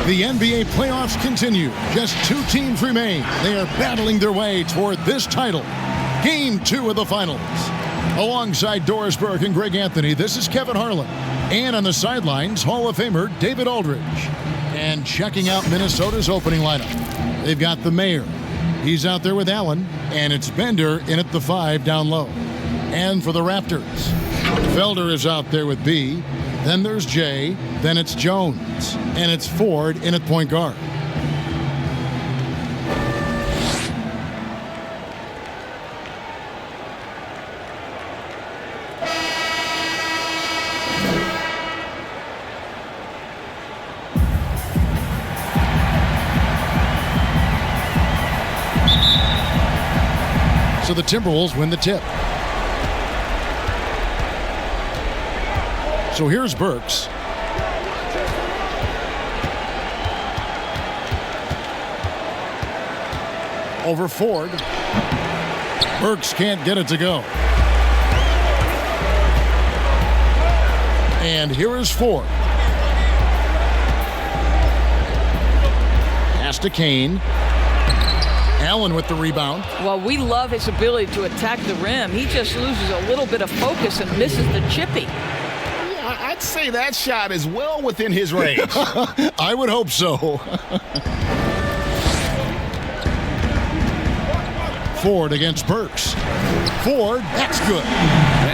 The NBA playoffs continue. Just 2 teams remain. They are battling their way toward this title. Game 2 of the finals. Alongside Doris Burke and Greg Anthony, this is Kevin Harlan. And on the sidelines, Hall of Famer David Aldridge. And checking out Minnesota's opening lineup, they've got the mayor. He's out there with Allen, and it's Bender in at the 5 down low. And for the Raptors, Felder is out there with B. Then there's Jay. Then it's Jones. And it's Ford in at point guard. So the Timberwolves win the tip. So here's Burks. Over Ford. Burks can't get it to go. And here is Ford. Pass to Kane. Allen with the rebound. Well, we love his ability to attack the rim. He just loses a little bit of focus and misses the chippy. Yeah, I'd say that shot is well within his range. I would hope so. Ford against Burks. Ford, that's good.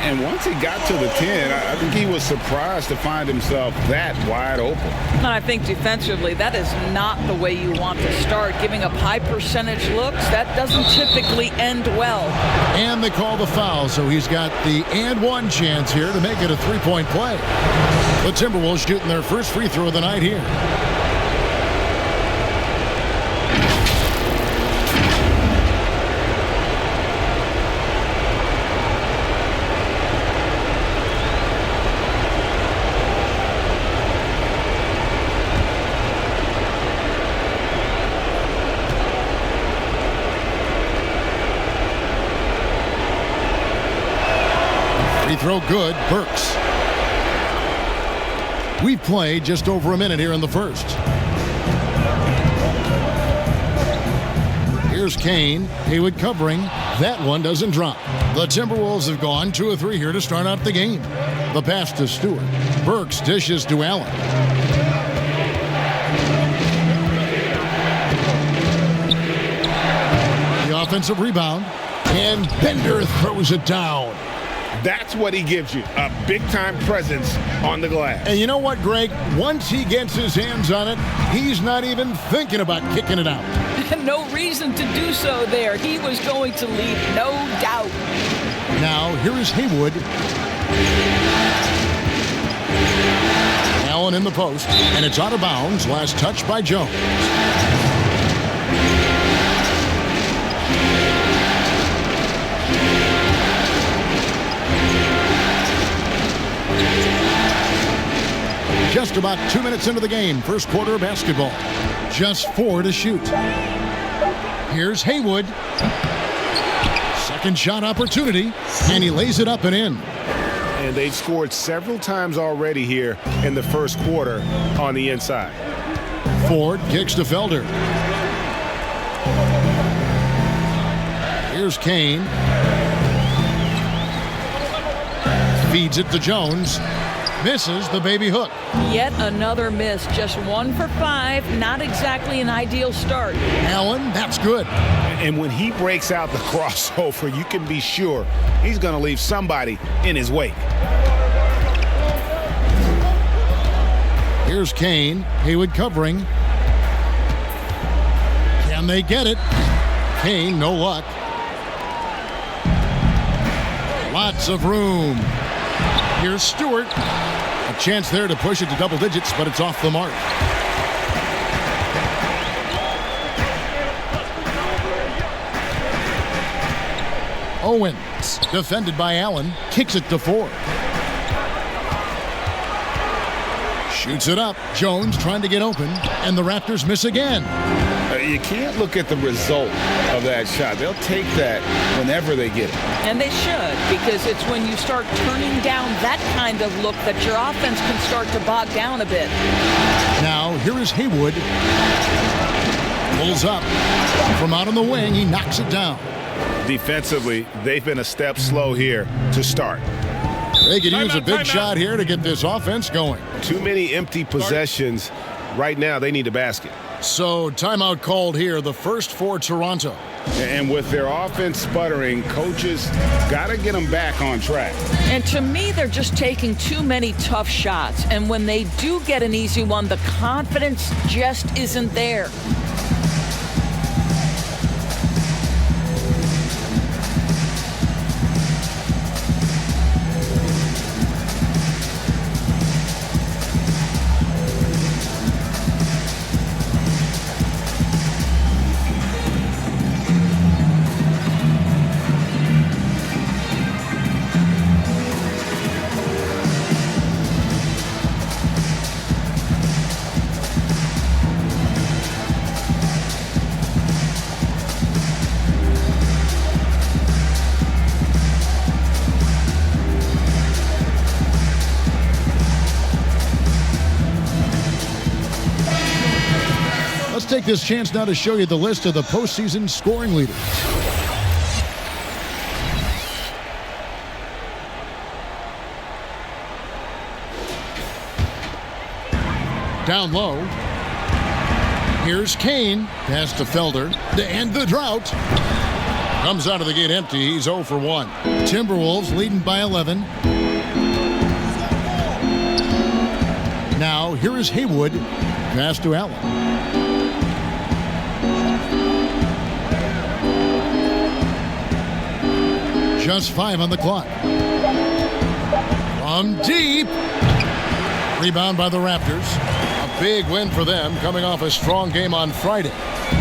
And once he got to the 10, I think he was surprised to find himself that wide open. And I think defensively, that is not the way you want to start. Giving up high percentage looks, that doesn't typically end well. And they call the foul, so he's got the and one chance here to make it a 3-point play. The Timberwolves shooting their first free throw of the night here. Throw good, Burks. We've played just over a minute here in the first. Here's Kane. Haywood covering. That one doesn't drop. The Timberwolves have gone 2 of 3 here to start out the game. The pass to Stewart. Burks dishes to Allen. The offensive rebound. And Bender throws it down. That's what he gives you, a big-time presence on the glass. And you know what, Greg? Once he gets his hands on it, he's not even thinking about kicking it out. No reason to do so there. He was going to leave, no doubt. Now, here is Haywood. Allen in the post, and it's out of bounds. Last touch by Jones. Just about 2 minutes into the game, first quarter of basketball. Just 4 to shoot. Here's Haywood. Second shot opportunity, and he lays it up and in. And they've scored several times already here in the first quarter on the inside. Ford kicks to Felder. Here's Kane. Feeds it to Jones. Misses the baby hook. Yet another miss. Just 1 for 5. Not exactly an ideal start. Allen, that's good. And when he breaks out the crossover, you can be sure he's going to leave somebody in his wake. Here's Kane. Haywood covering. Can they get it? Kane, no luck. Lots of room. Here's Stewart. A chance there to push it to double digits, but it's off the mark. Owens, defended by Allen, kicks it to Ford. Shoots it up. Jones trying to get open, and the Raptors miss again. You can't look at the result of that shot. They'll take that whenever they get it. And they should, because it's when you start turning down that kind of look that your offense can start to bog down a bit. Now, here is Haywood. Pulls up. From out on the wing, he knocks it down. Defensively, they've been a step slow here to start. They could use a big shot here to get this offense going. Too many empty possessions. Right now, they need a basket. So, timeout called here, the first for Toronto. And with their offense sputtering, coaches got to get them back on track. And to me, they're just taking too many tough shots. And when they do get an easy one, the confidence just isn't there. Let's take this chance now to show you the list of the postseason scoring leaders. Down low. Here's Kane. Pass to Felder to end the drought. Comes out of the gate empty. He's 0 for 1. Timberwolves leading by 11. Now here is Haywood. Pass to Allen. Just 5 on the clock. From deep. Rebound by the Raptors. A big win for them, coming off a strong game on Friday.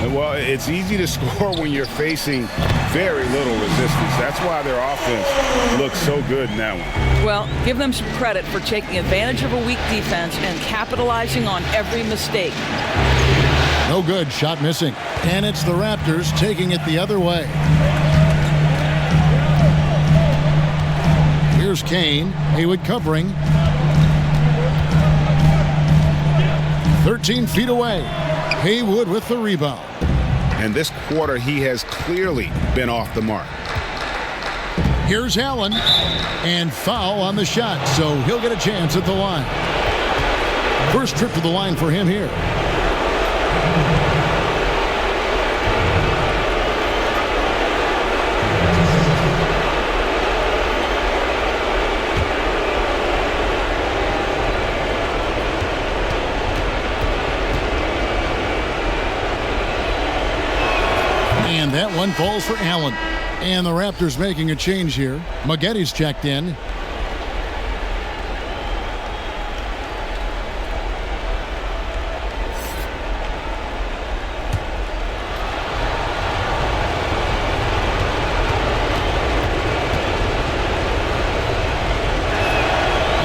Well, it's easy to score when you're facing very little resistance. That's why their offense looks so good in that one. Well, give them some credit for taking advantage of a weak defense and capitalizing on every mistake. No good. Shot missing. And it's the Raptors taking it the other way. Here's Kane. Haywood covering. 13 feet away. Haywood with the rebound. And this quarter, he has clearly been off the mark. Here's Allen. And foul on the shot, so he'll get a chance at the line. First trip to the line for him here. And that one falls for Allen. And the Raptors making a change here. Maggotti's checked in.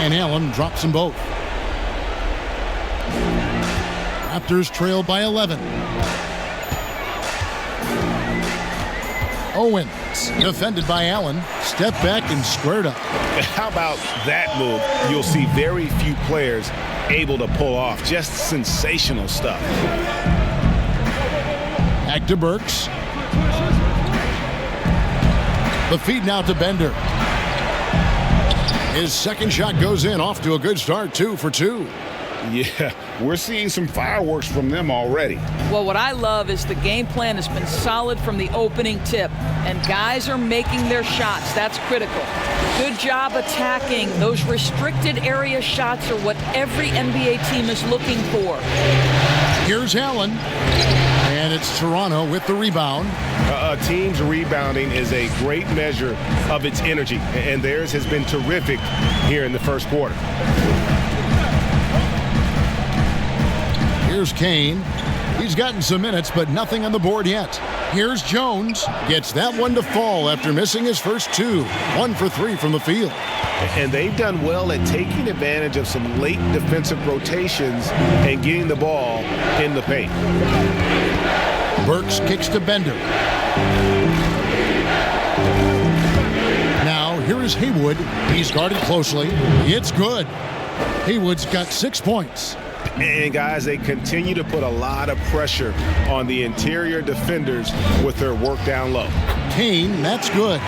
And Allen drops them both. Raptors trail by 11. Owens, defended by Allen, step back and squared up. How about that move? You'll see very few players able to pull off. Just sensational stuff. Back to Burks. The feed now to Bender. His second shot goes in, off to a good start, 2 for 2. Yeah, we're seeing some fireworks from them already. Well, what I love is the game plan has been solid from the opening tip, and guys are making their shots. That's critical. Good job attacking. Those restricted area shots are what every NBA team is looking for. Here's Allen, and it's Toronto with the rebound. A team's rebounding is a great measure of its energy, and theirs has been terrific here in the first quarter. Here's Kane. He's gotten some minutes, but nothing on the board yet. Here's Jones. Gets that one to fall after missing his first 2. 1 for 3 from the field. And they've done well at taking advantage of some late defensive rotations and getting the ball in the paint. Burks kicks to Bender. Now, here is Haywood. He's guarded closely. It's good. Haywood's got 6 points. And guys, they continue to put a lot of pressure on the interior defenders with their work down low. Kane, that's good.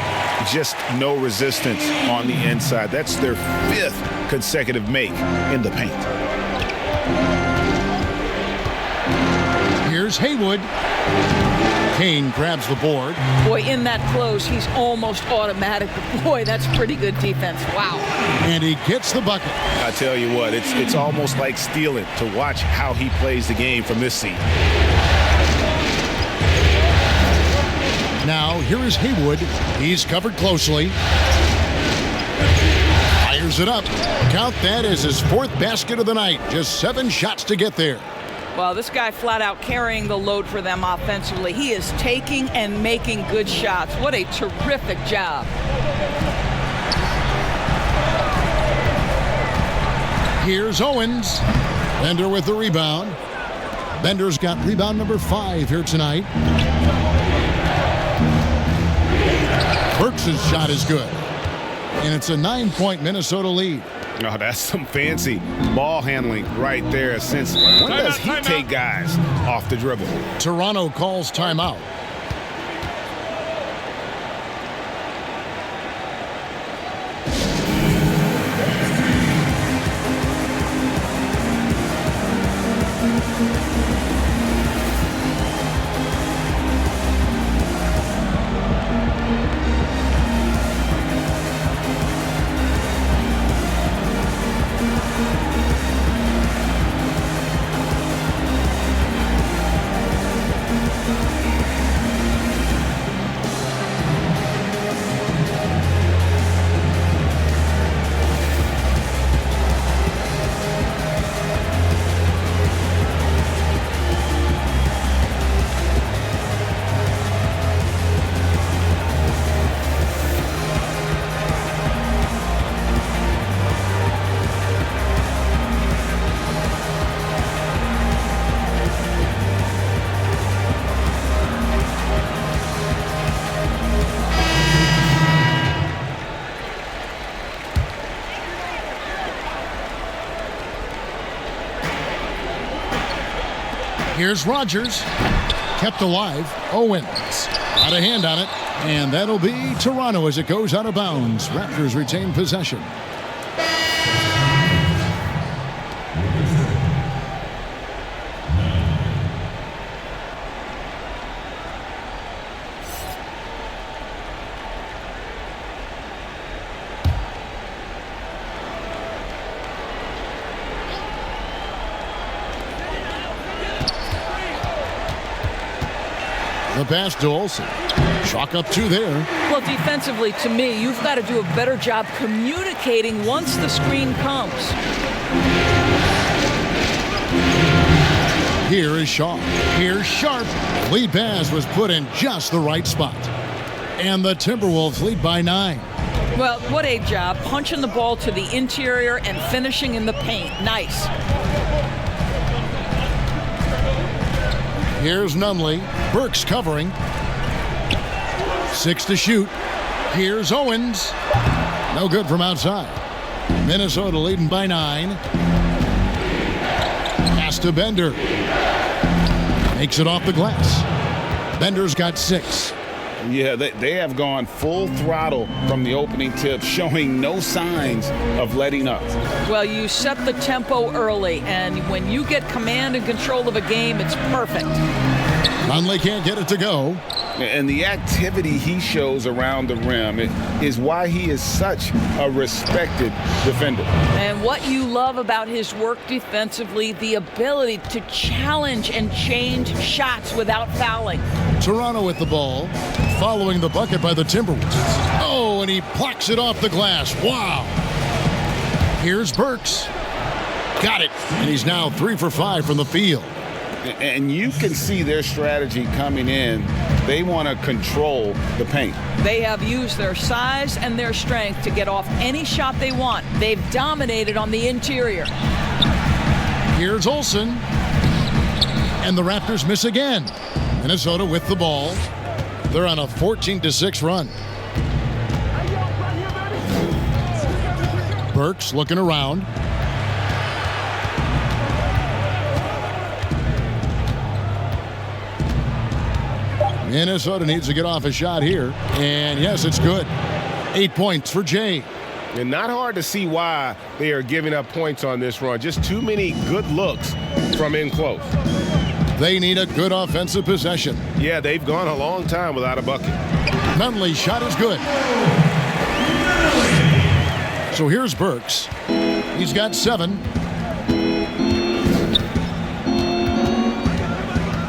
Just no resistance on the inside. That's their 5th consecutive make in the paint. Here's Haywood. Kane grabs the board. Boy, in that close, he's almost automatic. But boy, that's pretty good defense. Wow. And he gets the bucket. I tell you what, it's almost like stealing to watch how he plays the game from this seat. Now, here is Haywood. He's covered closely. Fires it up. Count that as his 4th basket of the night. Just 7 shots to get there. Well, this guy flat out carrying the load for them offensively. He is taking and making good shots. What a terrific job. Here's Owens. Bender with the rebound. Bender's got rebound number 5 here tonight. Burks' shot is good. And it's a 9-point Minnesota lead. Oh, that's some fancy ball handling right there. Since when does he take guys off the dribble? Toronto calls timeout. Here's Rogers. Kept alive. Owens. Got a hand on it. And that'll be Toronto as it goes out of bounds. Raptors retain possession. The pass to Olsen. Chalk up 2 there. Well, defensively, to me, you've got to do a better job communicating once the screen comes. Here is Shaw. Here's Sharp. Lead pass was put in just the right spot. And the Timberwolves lead by 9. Well, what a job. Punching the ball to the interior and finishing in the paint. Nice. Here's Nunley. Burks covering. 6 to shoot. Here's Owens. No good from outside. Minnesota leading by 9. Pass to Bender. Makes it off the glass. Bender's got 6. Yeah, they have gone full throttle from the opening tip, showing no signs of letting up. Well, you set the tempo early, and when you get command and control of a game, it's perfect. Nunley can't get it to go. And the activity he shows around the rim is why he is such a respected defender. And what you love about his work defensively, the ability to challenge and change shots without fouling. Toronto with the ball, following the bucket by the Timberwolves. Oh, and he plucks it off the glass. Wow. Here's Burks. Got it. And he's now 3 for 5 from the field. And you can see their strategy coming in. They want to control the paint. They have used their size and their strength to get off any shot they want. They've dominated on the interior. Here's Olsen. And the Raptors miss again. Minnesota with the ball. They're on a 14-6 run. Burks looking around. Minnesota needs to get off a shot here. And yes, it's good. 8 points for Jay. And not hard to see why they are giving up points on this run. Just too many good looks from in close. They need a good offensive possession. Yeah, they've gone a long time without a bucket. Nunley's shot is good. So here's Burks. He's got 7.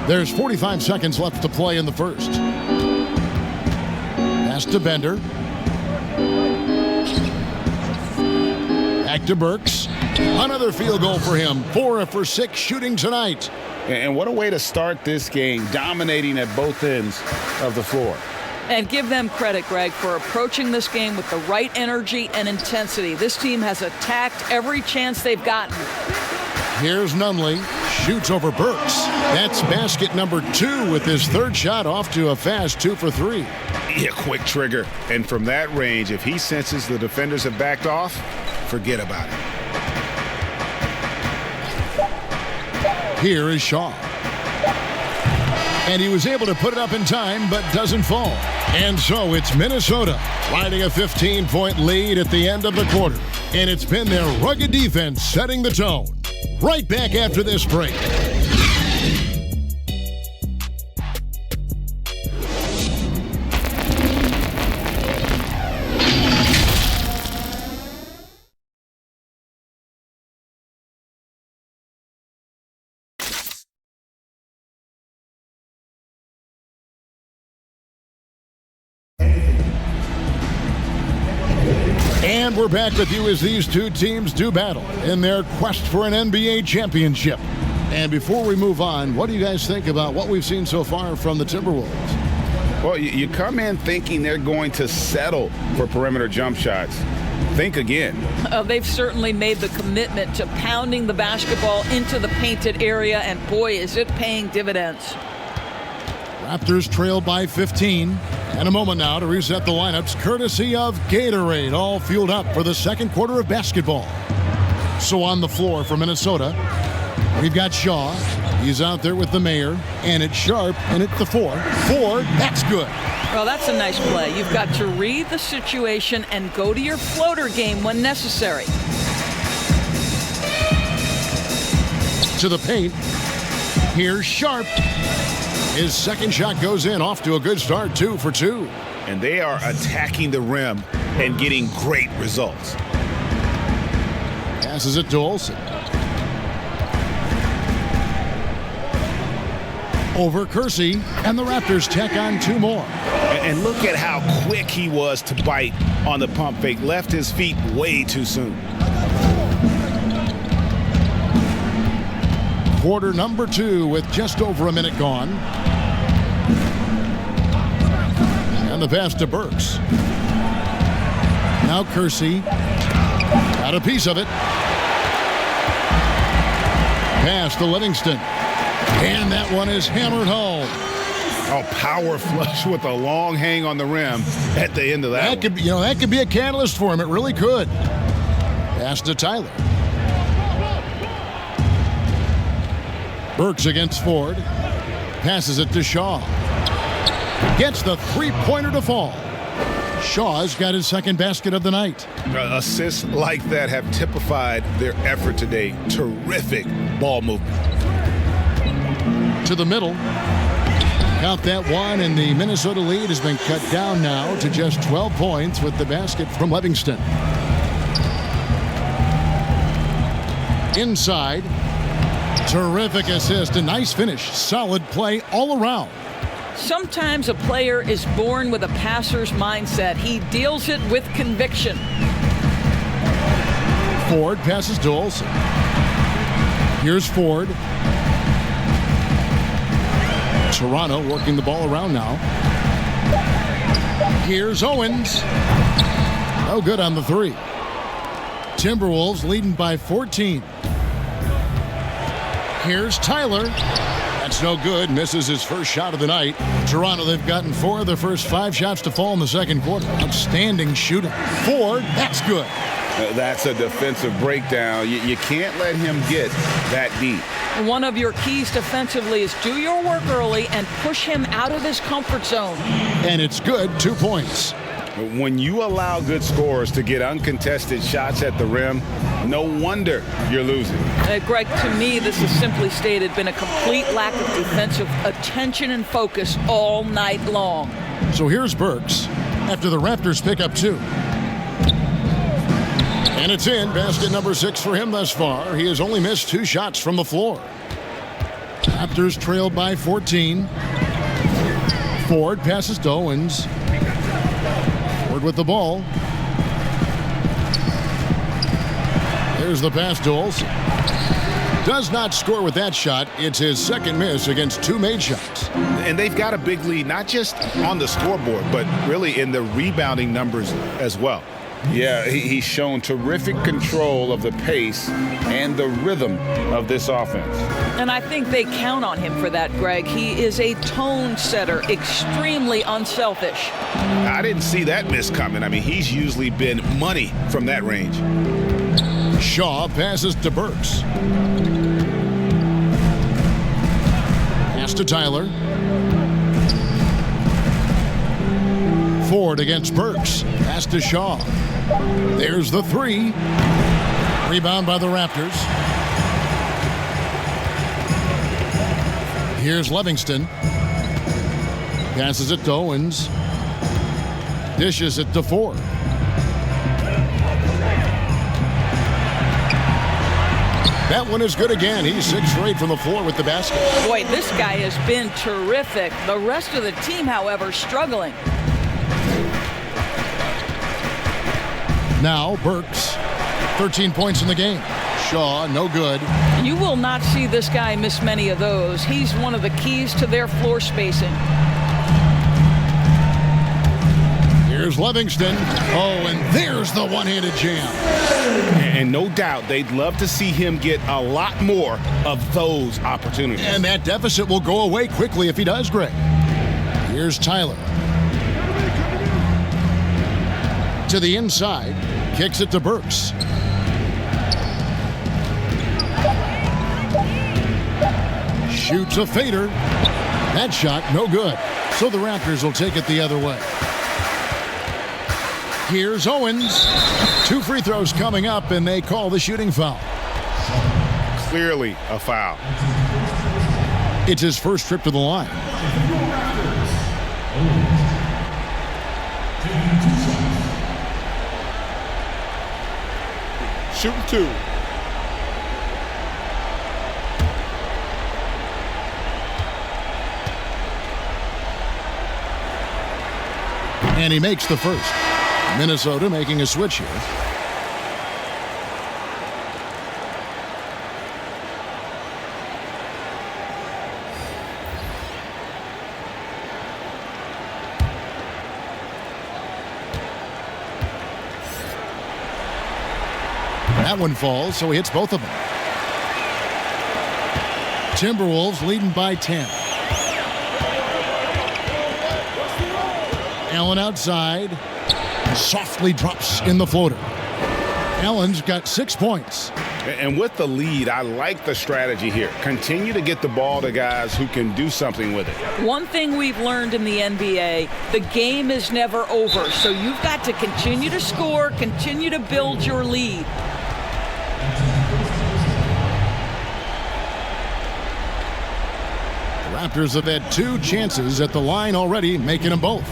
There's 45 seconds left to play in the first. Pass to Bender. Back to Burks. Another field goal for him. 4 for 6 shooting tonight. And what a way to start this game, dominating at both ends of the floor. And give them credit, Greg, for approaching this game with the right energy and intensity. This team has attacked every chance they've gotten. Here's Nunley. Shoots over Burks. That's basket number 2 with his third shot off to a fast 2 for 3. Yeah, quick trigger. And from that range, if he senses the defenders have backed off, forget about it. Here is Shaw. And he was able to put it up in time, but doesn't fall. And so it's Minnesota riding a 15-point lead at the end of the quarter. And it's been their rugged defense setting the tone. Right back after this break. And we're back with you as these two teams do battle in their quest for an NBA championship. And before we move on, what do you guys think about what we've seen so far from the Timberwolves? Well, you come in thinking they're going to settle for perimeter jump shots. Think again. They've certainly made the commitment to pounding the basketball into the painted area, and boy, is it paying dividends. Raptors trail by 15. And a moment now to reset the lineups, courtesy of Gatorade, all fueled up for the second quarter of basketball. So on the floor for Minnesota, we've got Shaw. He's out there with the mayor, and it's Sharp, and it's the 4. Ford, that's good. Well, that's a nice play. You've got to read the situation and go to your floater game when necessary. To the paint. Here's Sharp. His second shot goes in, off to a good start, 2 for 2. And they are attacking the rim and getting great results. Passes it to Olsen. Over Kersey, and the Raptors tack on 2 more. And look at how quick he was to bite on the pump fake. Left his feet way too soon. Quarter number 2 with just over a minute gone. And the pass to Burks. Now Kersey got a piece of it. Pass to Livingston. And that one is hammered home. A power flush with a long hang on the rim at the end of that. That could be a catalyst for him. It really could. Pass to Tyler. Burks against Ford. Passes it to Shaw. Gets the three-pointer to fall. Shaw's got his second basket of the night. Assists like that have typified their effort today. Terrific ball movement. To the middle. Count that one, and the Minnesota lead has been cut down now to just 12 points with the basket from Livingston. Inside. Terrific assist, a nice finish. Solid play all around. Sometimes a player is born with a passer's mindset. He deals it with conviction. Ford passes to Olsen. Here's Ford. Toronto working the ball around now. Here's Owens. No good on the 3. Timberwolves leading by 14. Here's Tyler. That's no good. Misses his first shot of the night. Toronto, they've gotten 4 of their first 5 shots to fall in the second quarter. Outstanding shooting. Ford, that's good. That's a defensive breakdown. You can't let him get that deep. One of your keys defensively is do your work early and push him out of his comfort zone. And it's good, 2 points. When you allow good scorers to get uncontested shots at the rim, no wonder you're losing. Greg, to me, this is simply stated been a complete lack of defensive attention and focus all night long. So here's Burks after the Raptors pick up 2. And it's in. Basket number 6 for him thus far. He has only missed 2 shots from the floor. Raptors trailed by 14. Ford passes to Owens. Ford with the ball. There's the pass to Olsen. Does not score with that shot. It's his second miss against 2 made shots. And they've got a big lead, not just on the scoreboard, but really in the rebounding numbers as well. Yeah, he's shown terrific control of the pace and the rhythm of this offense. And I think they count on him for that, Greg. He is a tone setter, extremely unselfish. I didn't see that miss coming. I mean, he's usually been money from that range. Shaw passes to Burks. Pass to Tyler. Ford against Burks. Pass to Shaw. There's the 3. Rebound by the Raptors. Here's Livingston. Passes it to Owens. Dishes it to Ford. That one is good again. He's 6 for 8 from the floor with the basket. Boy, this guy has been terrific. The rest of the team, however, struggling. Now Burks, 13 points in the game. Shaw, no good. You will not see this guy miss many of those. He's one of the keys to their floor spacing. Here's Livingston. Oh, and there's the one-handed jam. And no doubt they'd love to see him get a lot more of those opportunities. And that deficit will go away quickly if he does, Greg. Here's Tyler. To the inside. Kicks it to Burks. Shoots a fader. That shot, no good. So the Raptors will take it the other way. Here's Owens. 2 free throws coming up, and they call the shooting foul. Clearly a foul. It's his first trip to the line. Shooting 2. And he makes the first. Minnesota making a switch here. That one falls, so he hits both of them. Timberwolves leading by 10. Allen outside. Softly drops in the floater. Allen's got 6 points. And with the lead, I like the strategy here. Continue to get the ball to guys who can do something with it. One thing we've learned in the NBA, the game is never over. So you've got to continue to score, continue to build your lead. The Raptors have had 2 chances at the line already, making them both.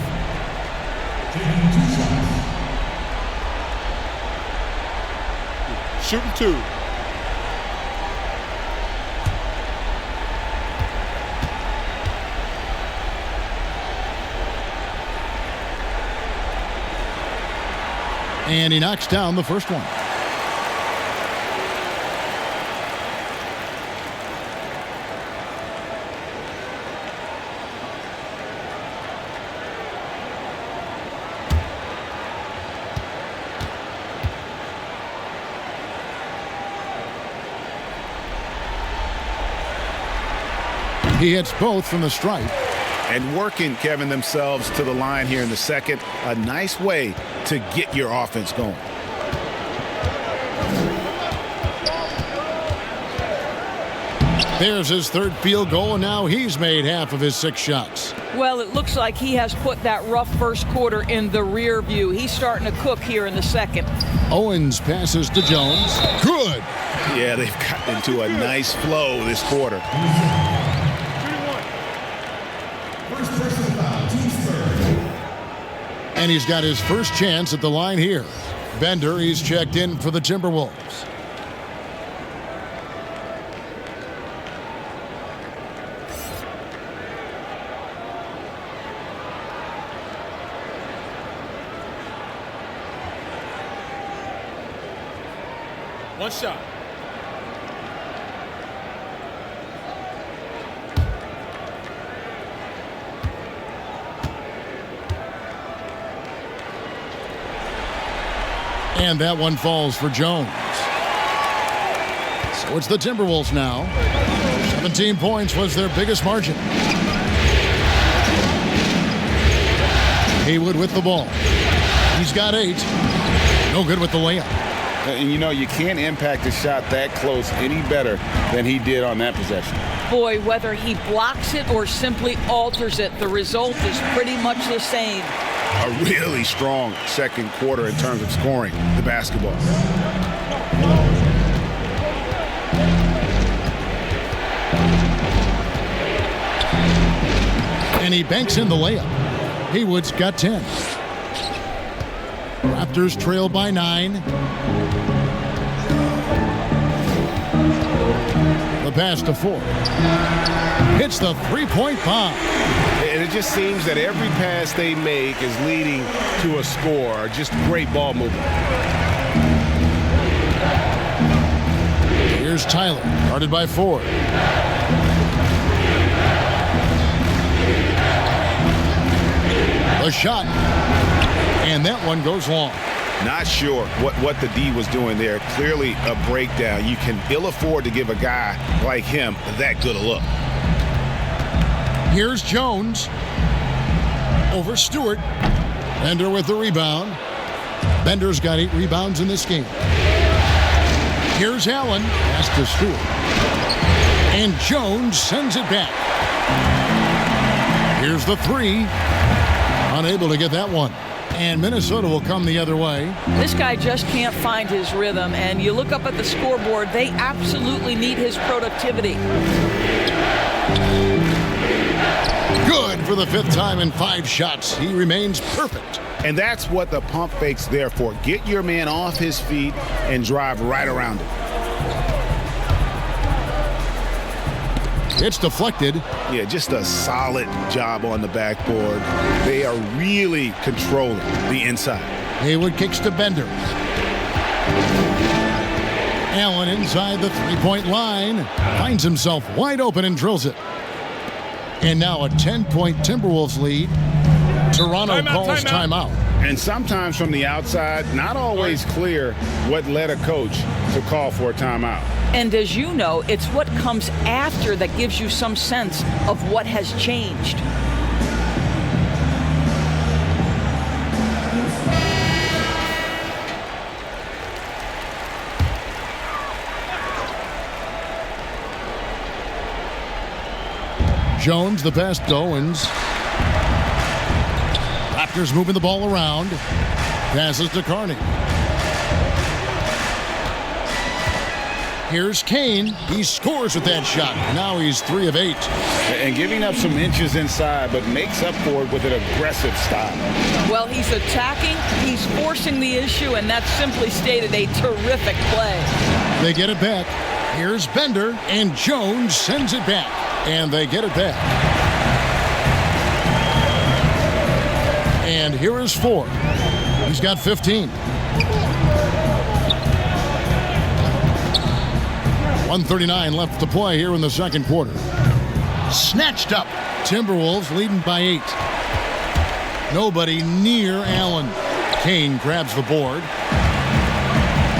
Shooting 2. And he knocks down the first one. He hits both from the stripe. And working, Kevin, themselves to the line here in the second. A nice way to get your offense going. There's his third field goal, and now he's made half of his 6 shots. Well, it looks like he has put that rough first quarter in the rear view. He's starting to cook here in the second. Owens passes to Jones. Good. Yeah, they've gotten into a nice flow this quarter. And he's got his first chance at the line here. Bender, he's checked in for the Timberwolves. One shot. And that one falls for Jones. So it's the Timberwolves now. 17 points was their biggest margin. Haywood with the ball. He's got 8. No good with the layup. And you know, you can't impact a shot that close any better than he did on that possession. Boy, whether he blocks it or simply alters it, the result is pretty much the same. A really strong second quarter in terms of scoring the basketball. And he banks in the layup. Haywood's got 10. Raptors trail by 9. The pass to Ford. Hits the three-point bomb. And it just seems that every pass they make is leading to a score. Just great ball movement. Here's Tyler, guarded by Ford. A shot. And that one goes long. Not sure what the D was doing there. Clearly a breakdown. You can ill afford to give a guy like him that good a look. Here's Jones. Over Stewart. Bender with the rebound. Bender's got 8 rebounds in this game. Here's Allen. Pass to Stewart. And Jones sends it back. Here's the 3. Unable to get that one. And Minnesota will come the other way. This guy just can't find his rhythm, and you look up at the scoreboard, they absolutely need his productivity. Good for the 5th time in 5 shots. He remains perfect. And that's what the pump fake's there for. Get your man off his feet and drive right around him. It's deflected. Yeah, just a solid job on the backboard. They are really controlling the inside. Haywood kicks to Bender. Allen inside the 3-point line. Finds himself wide open and drills it. And now a 10-point Timberwolves lead. Toronto calls timeout. And sometimes from the outside, not always clear what led a coach to call for a timeout. And as you know, it's what comes after that gives you some sense of what has changed. Jones, the pass to Owens. Raptors moving the ball around. Passes to Carney. Here's Kane. He scores with that shot. Now he's 3 of 8. And giving up some inches inside, but makes up for it with an aggressive style. Well, he's attacking, he's forcing the issue, and that's simply stated a terrific play. They get it back. Here's Bender, and Jones sends it back. And they get it back. And here is Ford. He's got 15. 1:39 left to play here in the second quarter. Snatched up. Timberwolves leading by 8. Nobody near Allen. Kane grabs the board.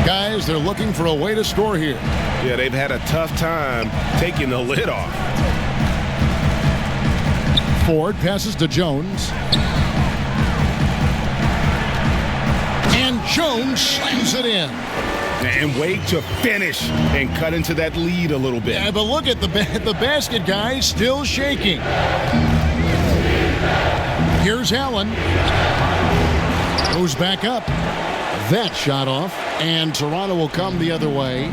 Guys, they're looking for a way to score here. Yeah, they've had a tough time taking the lid off. Ford passes to Jones. And Jones slams it in. And wait to finish and cut into that lead a little bit. Yeah, but look at the basket, guys, still shaking. Here's Allen. Goes back up. That shot off, and Toronto will come the other way.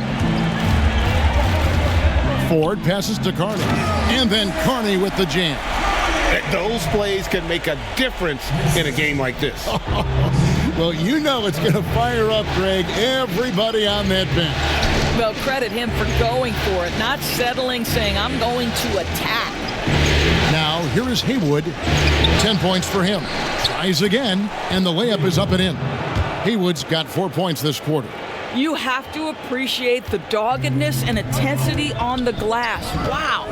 Ford passes to Carney, and then Carney with the jam. Those plays can make a difference in a game like this. Well, you know it's going to fire up, Greg, everybody on that bench. Well, credit him for going for it, not settling, saying, I'm going to attack. Now, here is Haywood. 10 points for him. Tries again, and the layup is up and in. Haywood's got 4 points this quarter. You have to appreciate the doggedness and intensity on the glass. Wow.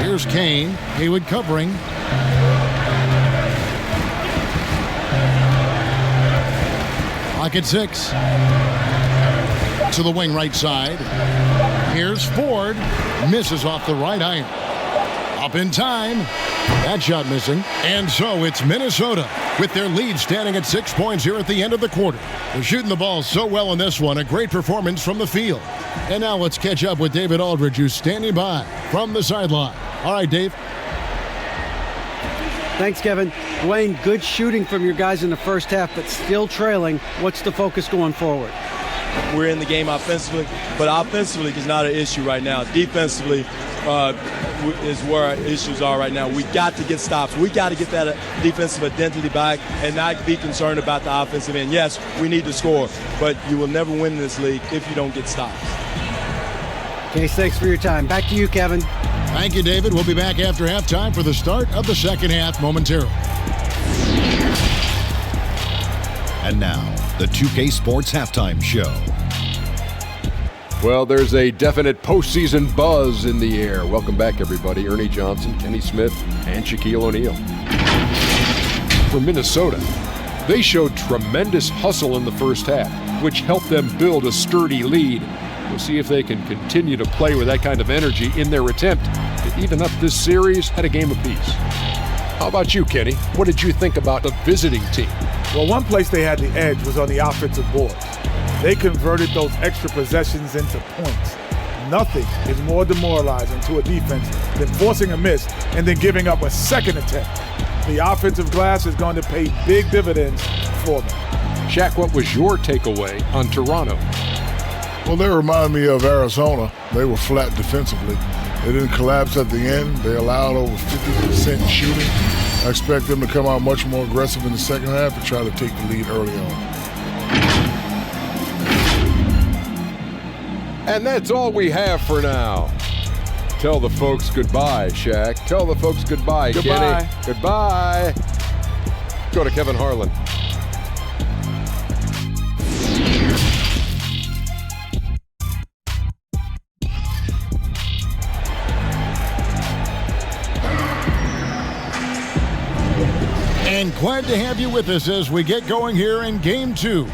Here's Kane. Haywood covering. Pocket 6. To the wing right side. Here's Ford. Misses off the right iron. Up in time. That shot missing. And so it's Minnesota with their lead standing at 6 points here at the end of the quarter. They're shooting the ball so well in this one. A great performance from the field. And now let's catch up with David Aldridge, who's standing by from the sideline. All right, Dave. Thanks, Kevin. Dwayne, good shooting from your guys in the first half, but still trailing. What's the focus going forward? We're in the game offensively, but offensively is not an issue right now. Defensively is where our issues are right now. We got to get stops. We got to get that defensive identity back and not be concerned about the offensive end. Yes, we need to score, but you will never win this league if you don't get stops. Case, thanks for your time. Back to you, Kevin. Thank you, David. We'll be back after halftime for the start of the second half momentarily. And now, the 2K Sports Halftime Show. Well, there's a definite postseason buzz in the air. Welcome back, everybody. Ernie Johnson, Kenny Smith, and Shaquille O'Neal. For Minnesota, they showed tremendous hustle in the first half, which helped them build a sturdy lead. We'll see if they can continue to play with that kind of energy in their attempt to even up this series at a game apiece. How about you, Kenny? What did you think about the visiting team? Well, one place they had the edge was on the offensive boards. They converted those extra possessions into points. Nothing is more demoralizing to a defense than forcing a miss and then giving up a second attempt. The offensive glass is going to pay big dividends for them. Shaq, what was your takeaway on Toronto? Well, they remind me of Arizona. They were flat defensively. They didn't collapse at the end. They allowed over 50% shooting. I expect them to come out much more aggressive in the second half and try to take the lead early on. And that's all we have for now. Tell the folks goodbye, Shaq. Tell the folks goodbye, Goodbye. Kenny. Goodbye. Go to Kevin Harlan. And glad to have you with us as we get going here in Game 2.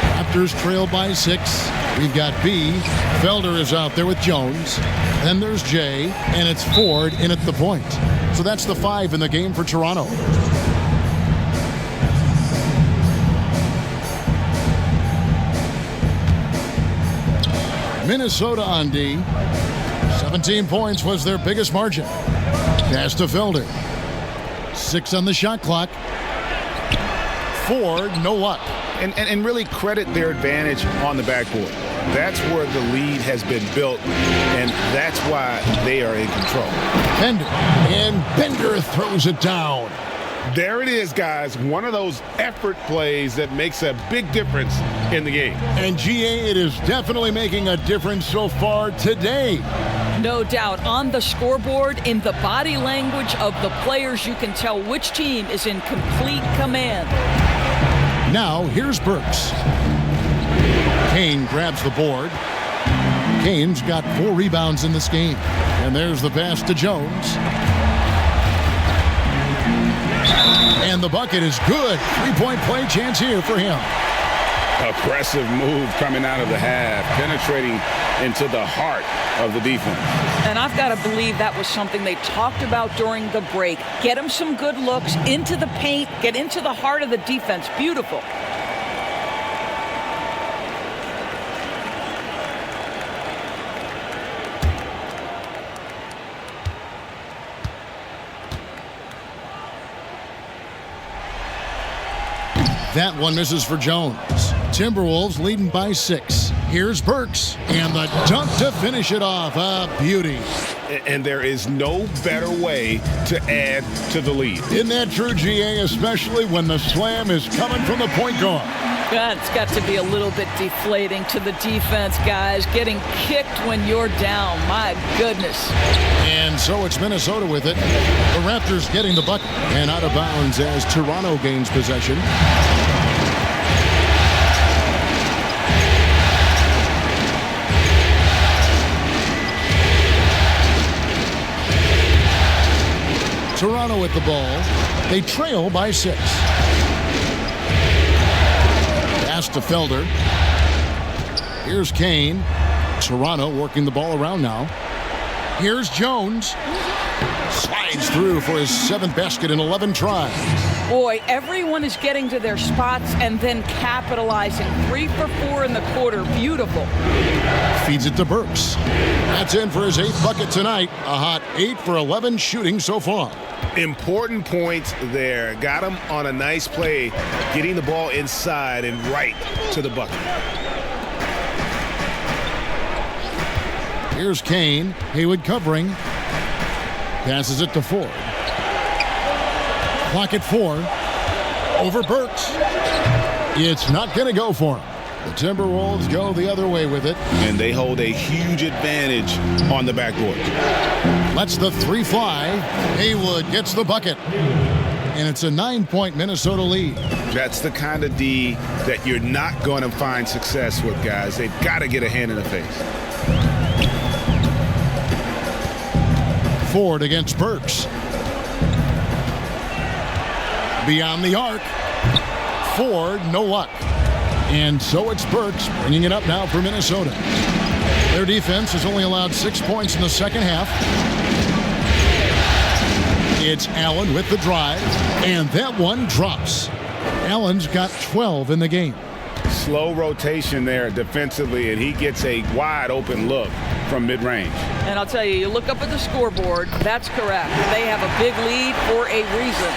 Raptors trail by 6. We've got B. Felder is out there with Jones. Then there's J, and it's Ford in at the point. So that's the 5 in the game for Toronto. Minnesota on D. 17 points was their biggest margin. Pass to Felder. 6 on the shot clock. Ford, no luck. And really credit their advantage on the backboard. That's where the lead has been built, and that's why they are in control. Bender, and Bender throws it down. There it is, guys. One of those effort plays that makes a big difference in the game. And GA, it is definitely making a difference so far today. No doubt. On the scoreboard, in the body language of the players, you can tell which team is in complete command. Now, here's Burks. Kane grabs the board. Kane's got 4 rebounds in this game. And there's the pass to Jones. And the bucket is good. 3-point play chance here for him. Aggressive move coming out of the half, penetrating into the heart of the defense. And I've got to believe that was something they talked about during the break. Get him some good looks into the paint, get into the heart of the defense. Beautiful. That one misses for Jones. Timberwolves leading by 6. Here's Burks, and the dunk to finish it off. A beauty. And there is no better way to add to the lead. Isn't that true, GA, especially when the slam is coming from the point guard? That's got to be a little bit deflating to the defense, guys. Getting kicked when you're down. My goodness. And so it's Minnesota with it. The Raptors getting the bucket. And out of bounds as Toronto gains possession. Toronto with the ball. They trail by 6. Pass to Felder. Here's Kane. Toronto working the ball around now. Here's Jones. Slides through for his 7th basket in 11 tries. Boy, everyone is getting to their spots and then capitalizing. 3 for 4 in the quarter. Beautiful. Feeds it to Burks. That's in for his 8th bucket tonight. A hot 8 for 11 shooting so far. Important points there. Got him on a nice play, getting the ball inside and right to the bucket. Here's Kane. Haywood covering. Passes it to Ford. Clock at 4. Over Burks. It's not going to go for him. The Timberwolves go the other way with it. And they hold a huge advantage on the backboard. Lets the 3 fly. Haywood gets the bucket. And it's a 9-point Minnesota lead. That's the kind of D that you're not going to find success with, guys. They've got to get a hand in the face. Ford against Burks. Beyond the arc. Ford, no luck. And so it's Burks bringing it up now for Minnesota. Their defense has only allowed 6 points in the second half. It's Allen with the drive, and that one drops. Allen's got 12 in the game. Slow rotation there defensively, and he gets a wide open look from mid-range. And I'll tell you, you look up at the scoreboard, that's correct. They have a big lead for a reason.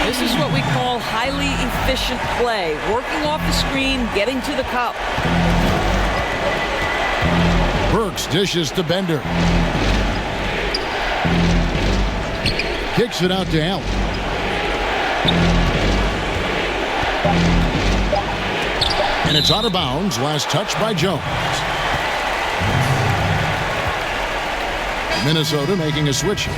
This is what we call highly efficient play. Working off the screen, getting to the cup. Burks dishes to Bender. Kicks it out to Allen. And it's out of bounds. Last touch by Jones. Minnesota making a switch here.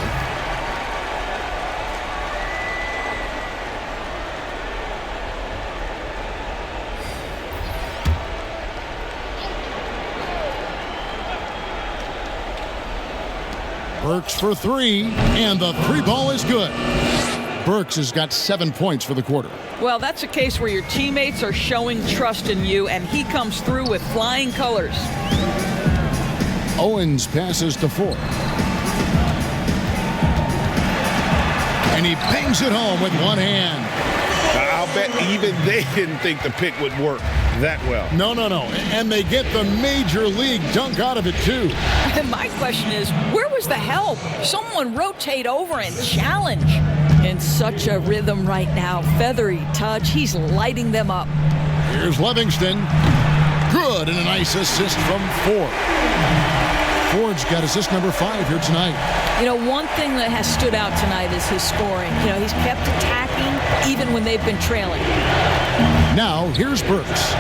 Burks for 3, and the 3 ball is good. Burks has got 7 points for the quarter. Well, that's a case where your teammates are showing trust in you, and he comes through with flying colors. Owens passes to Ford. And he bangs it home with one hand. I'll bet even they didn't think the pick would work that well. No. And they get the major league dunk out of it, too. And my question is, where was the help? Someone rotate over and challenge. In such a rhythm right now. Feathery touch. He's lighting them up. Here's Livingston. Good, and a nice assist from Ford. Ford's got assist number 5 here tonight. You know, one thing that has stood out tonight is his scoring. You know, he's kept attacking even when they've been trailing. Now, here's Burks.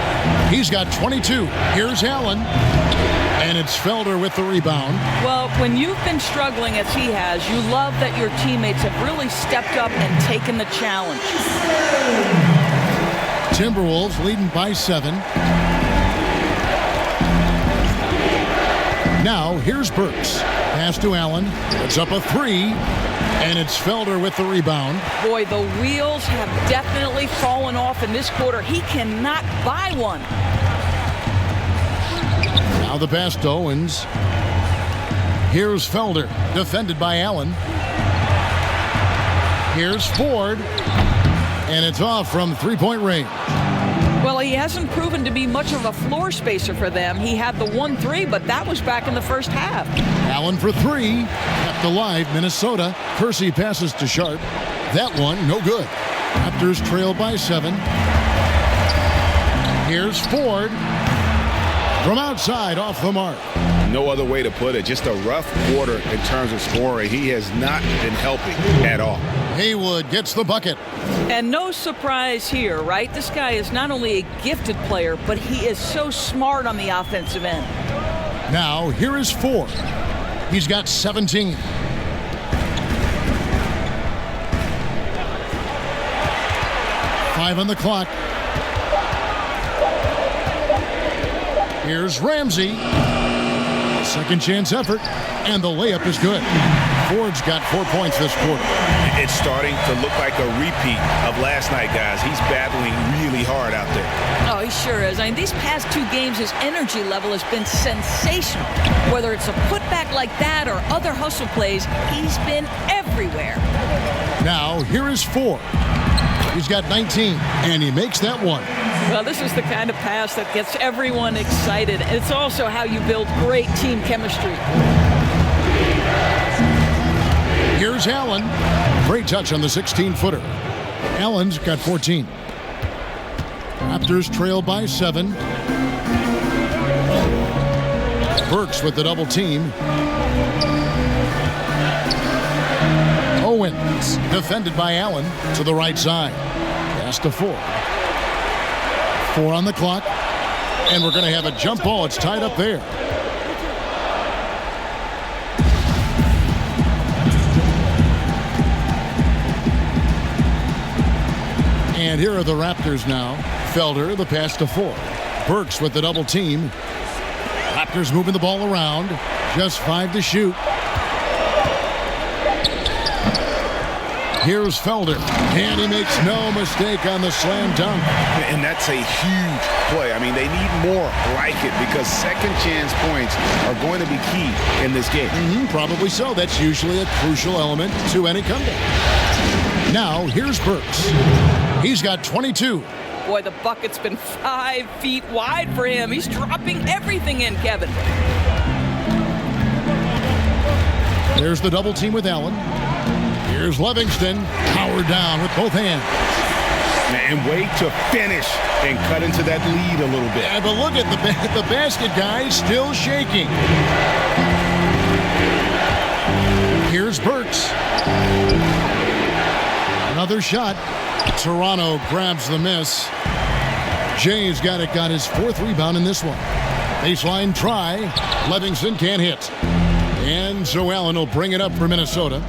He's got 22. Here's Allen. And it's Felder with the rebound. Well, when you've been struggling as he has, you love that your teammates have really stepped up and taken the challenge. Timberwolves leading by 7. Now, here's Burks. Pass to Allen. It's up a 3. And it's Felder with the rebound. Boy, the wheels have definitely fallen off in this quarter. He cannot buy one. Now the pass to Owens. Here's Felder, defended by Allen. Here's Ford, and it's off from three-point range. Well, he hasn't proven to be much of a floor spacer for them. He had the 1-3, but that was back in the first half. Allen for three, kept alive, Minnesota. Percy passes to Sharp. That one, no good. Raptors trail by 7. Here's Ford. From outside, off the mark. No other way to put it. Just a rough quarter in terms of scoring. He has not been helping at all. Haywood gets the bucket. And no surprise here, right? This guy is not only a gifted player, but he is so smart on the offensive end. Now, here is Ford. He's got 17. Five on the clock. Here's Ramsey. Second chance effort, and the layup is good. Ford's got 4 points this quarter. It's starting to look like a repeat of last night, guys. He's battling really hard out there. Oh, he sure is. I mean, these past 2 games, his energy level has been sensational. Whether it's a putback like that or other hustle plays, he's been everywhere. Now, here is Ford. He's got 19, and he makes that one. Well, this is the kind of pass that gets everyone excited. It's also how you build great team chemistry. Here's Allen. Great touch on the 16-footer. Allen's got 14. Raptors trail by 7. Burks with the double team. Owens, defended by Allen, to the right side. Pass to Ford. 4 on the clock, and we're going to have a jump ball. It's tied up there. And here are the Raptors now. Felder, the pass to Ford. Burks with the double team. Raptors moving the ball around. Just 5 to shoot. Here's Felder, and he makes no mistake on the slam dunk. And that's a huge play. I mean, they need more like it because second chance points are going to be key in this game. Probably so. That's usually a crucial element to any comeback. Now, here's Burks. He's got 22. Boy, the bucket's been 5 feet wide for him. He's dropping everything in, Kevin. There's the double team with Allen. Here's Livingston, powered down with both hands. And wait to finish and cut into that lead a little bit. Yeah, but look at the basket, guys, still shaking. Here's Burks. Another shot. Toronto grabs the miss. Jay's got his 4th rebound in this one. Baseline try. Livingston can't hit. And so Allen will bring it up for Minnesota.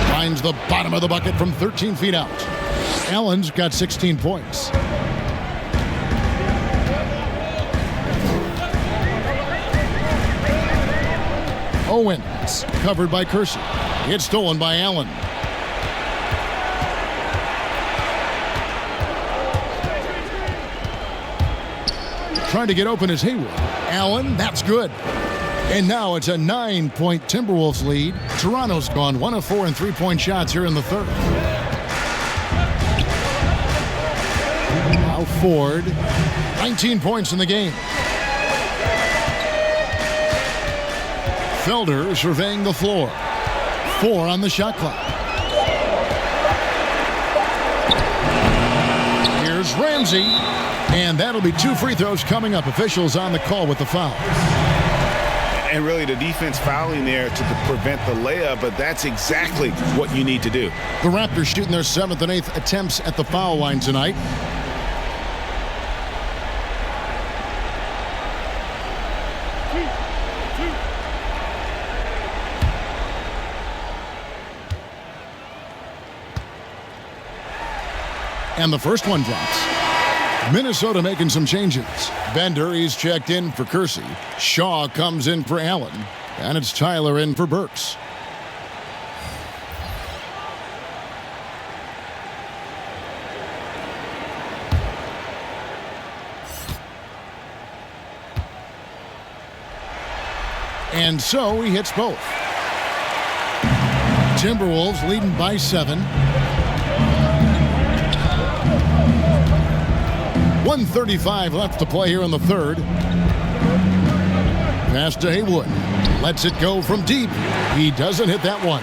Finds the bottom of the bucket from 13 feet out. Allen's got 16 points. Owens, covered by Kersey. It's stolen by Allen. Trying to get open is Haywood. Allen, that's good. And now it's a 9-point Timberwolves lead. Toronto's gone 1 of 4 in 3-point shots here in the third. Now Ford, 19 points in the game. Felder surveying the floor. 4 on the shot clock. Here's Ramsey. And that'll be 2 free throws coming up. Officials on the call with the foul. And really the defense fouling there to prevent the layup, but that's exactly what you need to do. The Raptors shooting their 7th and 8th attempts at the foul line tonight. And the first one drops. Minnesota making some changes. Bender, he's checked in for Kersey. Shaw comes in for Allen. And it's Tyler in for Burks. And so he hits both. Timberwolves leading by 7. 1:35 left to play here in the third. Pass to Haywood. Lets it go from deep. He doesn't hit that one.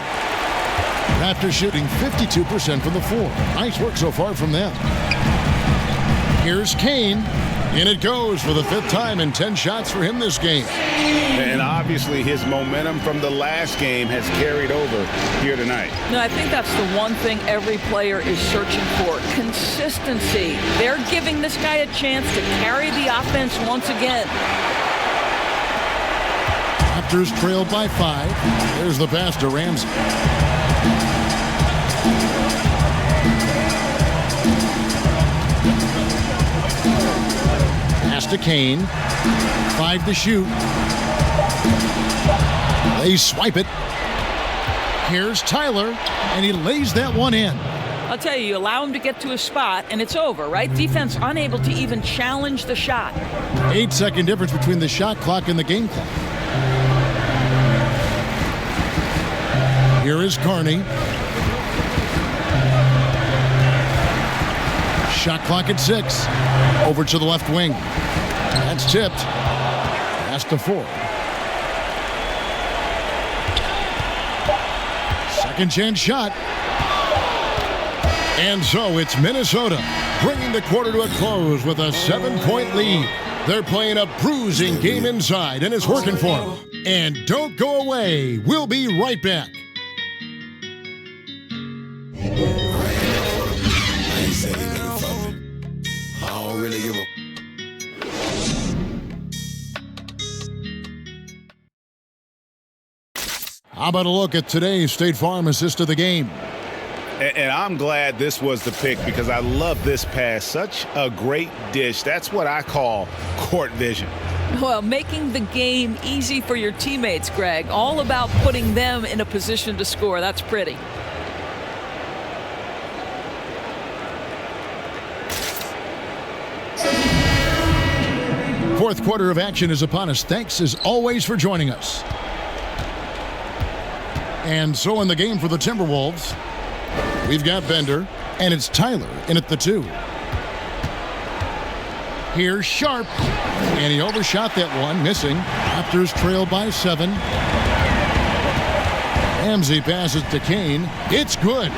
Raptors shooting 52% from the floor. Nice work so far from them. Here's Kane. In it goes for the 5th time and 10 shots for him this game. And obviously his momentum from the last game has carried over here tonight. No, I think that's the one thing every player is searching for. Consistency. They're giving this guy a chance to carry the offense once again. Raptors trailed by 5. There's the pass to Ramsey. Pass to Kane. 5 to shoot. They swipe it. Here's Tyler, and he lays that one in. I'll tell you, you allow him to get to a spot, and it's over, right? Defense unable to even challenge the shot. 8-second difference between the shot clock and the game clock. Here is Carney. Shot clock at 6. Over to the left wing. That's tipped. Pass to Ford. Second chance shot. And so it's Minnesota bringing the quarter to a close with a 7-point lead. They're playing a bruising game inside, and it's working for them. And don't go away. We'll be right back. How about a look at today's State Farm assist of the game? And I'm glad this was the pick because I love this pass. Such a great dish. That's what I call court vision. Well, making the game easy for your teammates, Greg. All about putting them in a position to score. That's pretty. Fourth quarter of action is upon us. Thanks as always for joining us. And so in the game for the Timberwolves, we've got Bender, and it's Tyler in at the 2. Here's Sharp, and he overshot that one, missing. Raptors trail by 7. Ramsey passes to Kane. It's good.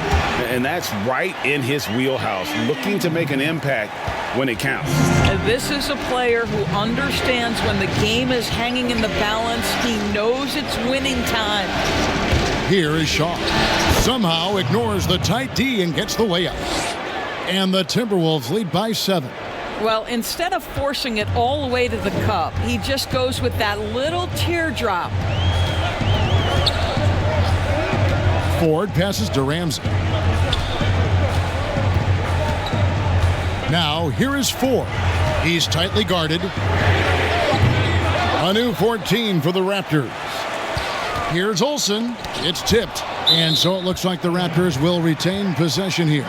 And that's right in his wheelhouse, looking to make an impact when it counts. And this is a player who understands when the game is hanging in the balance. He knows it's winning time. Here is Shaw. Somehow ignores the tight D and gets the layup. And the Timberwolves lead by 7. Well, instead of forcing it all the way to the cup, he just goes with that little teardrop. Ford passes to Ramsey. Now, here is Ford. He's tightly guarded. A new 14 for the Raptors. Here's Olsen. It's tipped. And so it looks like the Raptors will retain possession here.